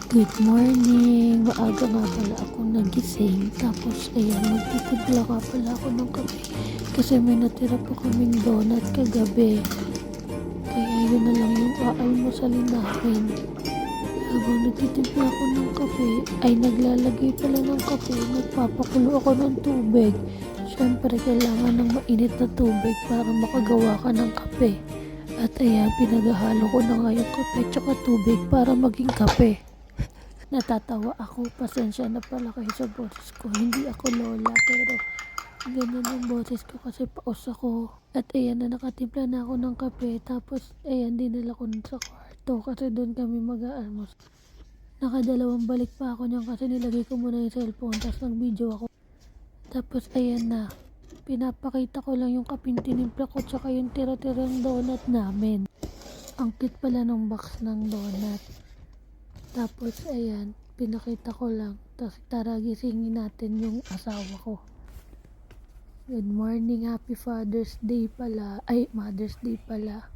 Good morning! Maaga nga pala akong nagising. Tapos ayan, magtitimpla nga pala ako ng kape. Kasi may natira po kaming donut kagabi. Kaya yun na lang yung aalmusalin namin. Habang nagtitimpla ako ng kape, ay naglalagay pala ng kape. Nagpapakulo ako ng tubig. Siyempre, kailangan ng mainit na tubig para makagawa ka ng kape. At ayan, pinaghahalo ko na nga yung kape tsaka tubig para maging kape. Natatawa ako, pasensya na pala kayo sa boses ko. Hindi ako lola, pero ganyan yung boses ko kasi paus ako. At ayan na, nakatimpla na ako ng kape. Tapos ayan, dinala ko sa kwarto kasi doon kami mag-aalmos. Nakadalawang balik pa ako niyan kasi nilagay ko muna yung cellphone. Tapos nag-video ako. Tapos ayan na, pinapakita ko lang yung kaping tinimpla ko tsaka yung tira-tirang donut namin. Ang cute pala ng box ng donut. Tapos ayan, pinakita ko lang. Tapos tara, gisingin natin yung asawa ko. Good morning, happy Father's Day pala. Ay, Mother's Day pala.